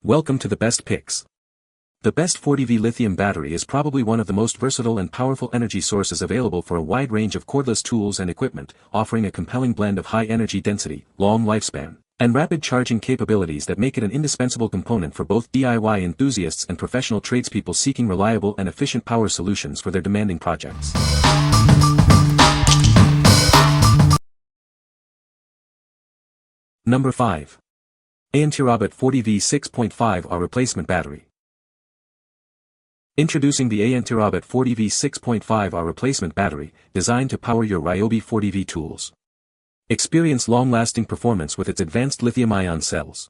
Welcome to the best picks. The best 40V lithium battery is probably one of the most versatile and powerful energy sources available for a wide range of cordless tools and equipment, offering a compelling blend of high energy density, long lifespan, and rapid charging capabilities that make it an indispensable component for both DIY enthusiasts and professional tradespeople seeking reliable and efficient power solutions for their demanding projects. Number 5. ANTRobut 40V 6.5 replacement battery. Introducing the ANTRobut 40V 6.5 replacement battery, designed to power your Ryobi 40V tools. Experience long-lasting performance with its advanced lithium-ion cells.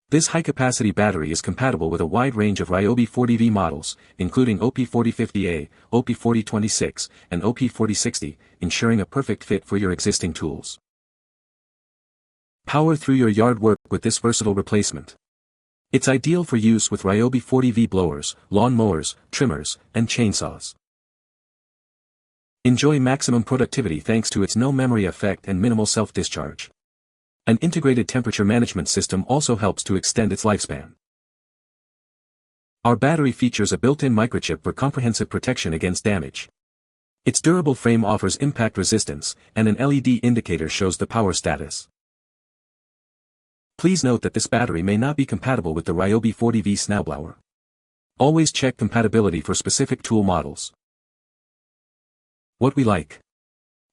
This high-capacity battery is compatible with a wide range of Ryobi 40V models, including OP4050A, OP4026, and OP4060, ensuring a perfect fit for your existing tools. Power through your yard work with this versatile replacement. It's ideal for use with Ryobi 40V blowers, lawn mowers, trimmers, and chainsaws. Enjoy maximum productivity thanks to its no memory effect and minimal self-discharge. An integrated temperature management system also helps to extend its lifespan. Our battery features a built-in microchip for comprehensive protection against damage. Its durable frame offers impact resistance, and an LED indicator shows the power status. Please note that this battery may not be compatible with the Ryobi 40V snowblower. Always check compatibility for specific tool models. What we like.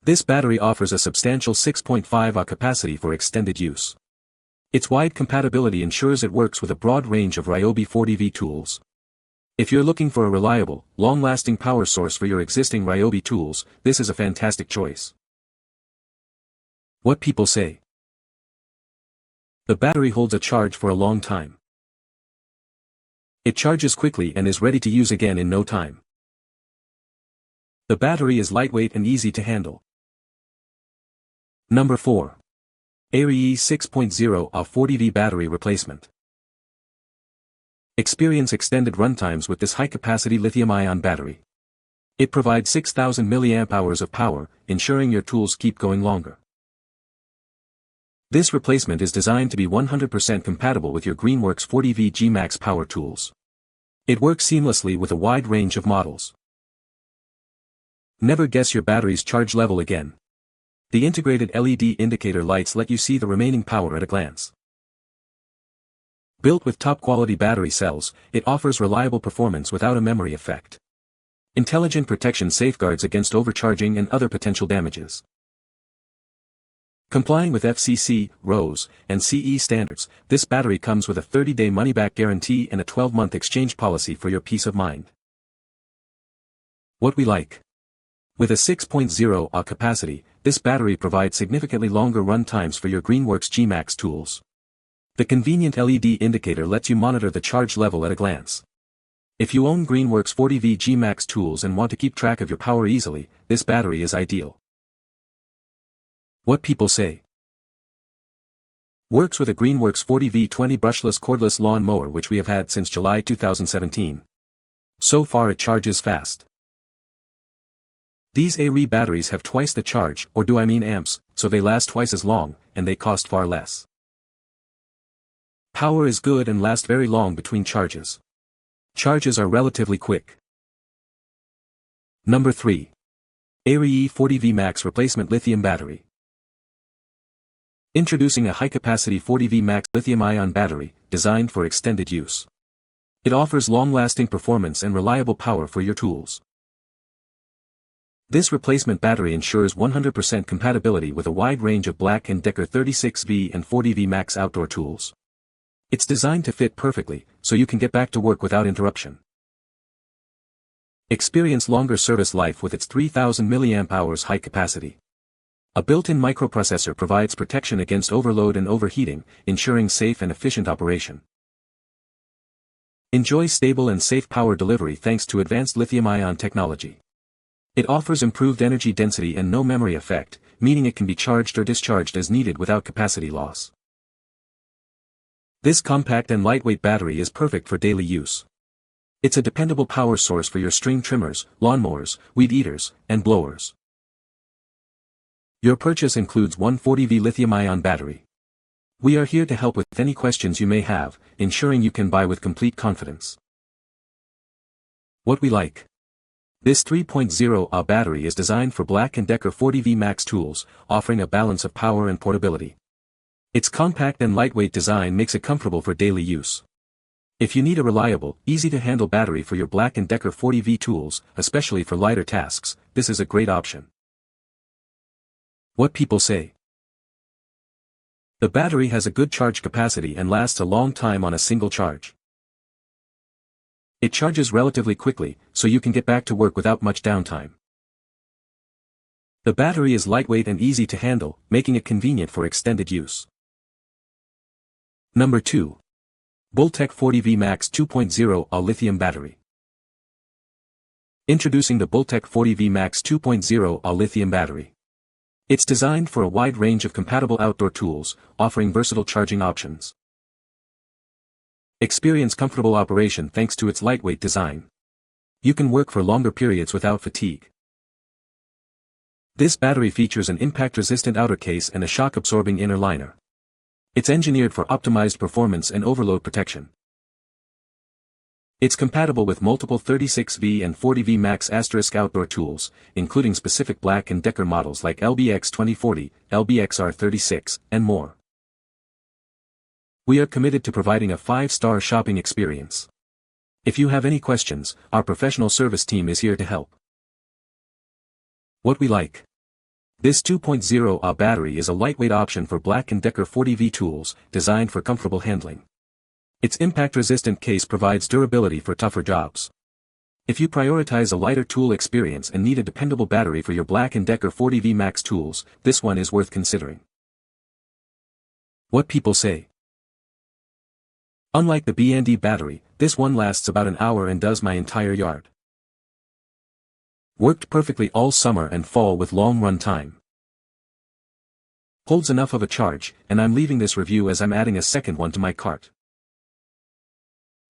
This battery offers a substantial 6.5 capacity for extended use. Its wide compatibility ensures it works with a broad range of Ryobi 40V tools. If you're looking for a reliable, long-lasting power source for your existing Ryobi tools, this is a fantastic choice. What people say. The battery holds a charge for a long time. It charges quickly and is ready to use again in no time. The battery is lightweight and easy to handle. Number 4. ARyee 6.0 40V battery replacement. Experience extended runtimes with this high-capacity lithium-ion battery. It provides 6,000 mAh of power, ensuring your tools keep going longer. This replacement is designed to be 100% compatible with your Greenworks 40V G-Max power tools. It works seamlessly with a wide range of models. Never guess your battery's charge level again. The integrated LED indicator lights let you see the remaining power at a glance. Built with top-quality battery cells, it offers reliable performance without a memory effect. Intelligent protection safeguards against overcharging and other potential damages. Complying with FCC, RoHS, and CE standards, this battery comes with a 30-day money-back guarantee and a 12-month exchange policy for your peace of mind. What we like. With a 6.0 capacity, this battery provides significantly longer run times for your Greenworks G-Max tools. The convenient LED indicator lets you monitor the charge level at a glance. If you own Greenworks 40V G-Max tools and want to keep track of your power easily, this battery is ideal. What people say. Works with a Greenworks 40V 20 brushless cordless lawn mower which we have had since July 2017. So far it charges fast. These ARyee batteries have twice the charge, or do I mean amps, so they last twice as long, and they cost far less. Power is good and last very long between charges. Charges are relatively quick. Number 3. ARyee 40V Max Replacement Lithium Battery. Introducing a high-capacity 40V Max lithium-ion battery, designed for extended use. It offers long-lasting performance and reliable power for your tools. This replacement battery ensures 100% compatibility with a wide range of Black & Decker 36V and 40V Max outdoor tools. It's designed to fit perfectly, so you can get back to work without interruption. Experience longer service life with its 3,000 mAh high capacity. A built-in microprocessor provides protection against overload and overheating, ensuring safe and efficient operation. Enjoy stable and safe power delivery thanks to advanced lithium-ion technology. It offers improved energy density and no memory effect, meaning it can be charged or discharged as needed without capacity loss. This compact and lightweight battery is perfect for daily use. It's a dependable power source for your string trimmers, lawnmowers, weed eaters, and blowers. Your purchase includes one 40V lithium-ion battery. We are here to help with any questions you may have, ensuring you can buy with complete confidence. What we like. This 3.0 AH battery is designed for Black & Decker 40V Max tools, offering a balance of power and portability. Its compact and lightweight design makes it comfortable for daily use. If you need a reliable, easy-to-handle battery for your Black & Decker 40V tools, especially for lighter tasks, this is a great option. What people say. The battery has a good charge capacity and lasts a long time on a single charge. It charges relatively quickly, so you can get back to work without much downtime. The battery is lightweight and easy to handle, making it convenient for extended use. Number 2. Bultec 40V Max 2.0 AH Lithium Battery. Introducing the Bultec 40V Max 2.0 AH Lithium Battery. It's designed for a wide range of compatible outdoor tools, offering versatile charging options. Experience comfortable operation thanks to its lightweight design. You can work for longer periods without fatigue. This battery features an impact-resistant outer case and a shock-absorbing inner liner. It's engineered for optimized performance and overload protection. It's compatible with multiple 36V and 40V Max * outdoor tools, including specific Black & Decker models like LBX 2040, LBXR 36, and more. We are committed to providing a 5-star shopping experience. If you have any questions, our professional service team is here to help. What we like. This 2.0 AH battery is a lightweight option for Black & Decker 40V tools, designed for comfortable handling. Its impact-resistant case provides durability for tougher jobs. If you prioritize a lighter tool experience and need a dependable battery for your Black & Decker 40V Max tools, this one is worth considering. What people say. Unlike the B&D battery, this one lasts about an hour and does my entire yard. Worked perfectly all summer and fall with long run time. Holds enough of a charge, and I'm leaving this review as I'm adding a second one to my cart.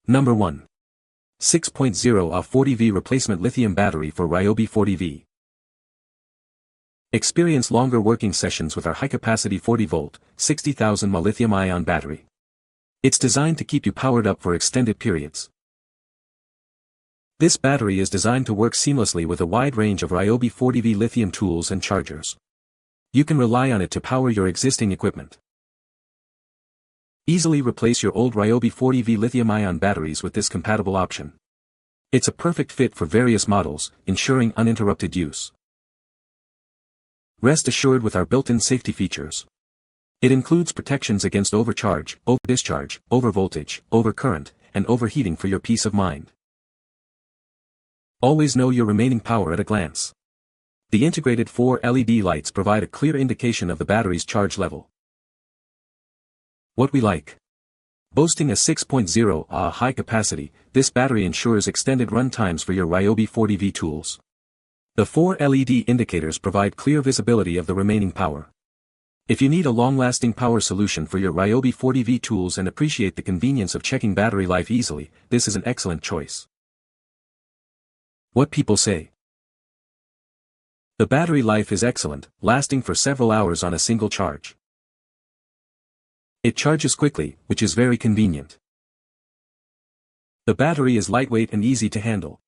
Number 1. 6.0 AH 40V Replacement Lithium Battery for Ryobi 40V. Experience longer working sessions with our high-capacity 40V, 60,000 mAh lithium-ion battery. It's designed to keep you powered up for extended periods. This battery is designed to work seamlessly with a wide range of Ryobi 40V lithium tools and chargers. You can rely on it to power your existing equipment. Easily replace your old Ryobi 40V lithium-ion batteries with this compatible option. It's a perfect fit for various models, ensuring uninterrupted use. Rest assured with our built-in safety features. It includes protections against overcharge, over-discharge, overvoltage, overcurrent, and overheating for your peace of mind. Always know your remaining power at a glance. The integrated 4 LED lights provide a clear indication of the battery's charge level. What we like. Boasting a 6.0 AH high capacity, this battery ensures extended run times for your Ryobi 40V tools. The 4 LED indicators provide clear visibility of the remaining power. If you need a long-lasting power solution for your Ryobi 40V tools and appreciate the convenience of checking battery life easily, this is an excellent choice. What people say. The battery life is excellent, lasting for several hours on a single charge. It charges quickly, which is very convenient. The battery is lightweight and easy to handle.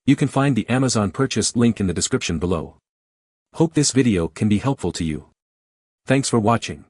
You can find the Amazon purchase link in the description below. Hope this video can be helpful to you. Thanks for watching.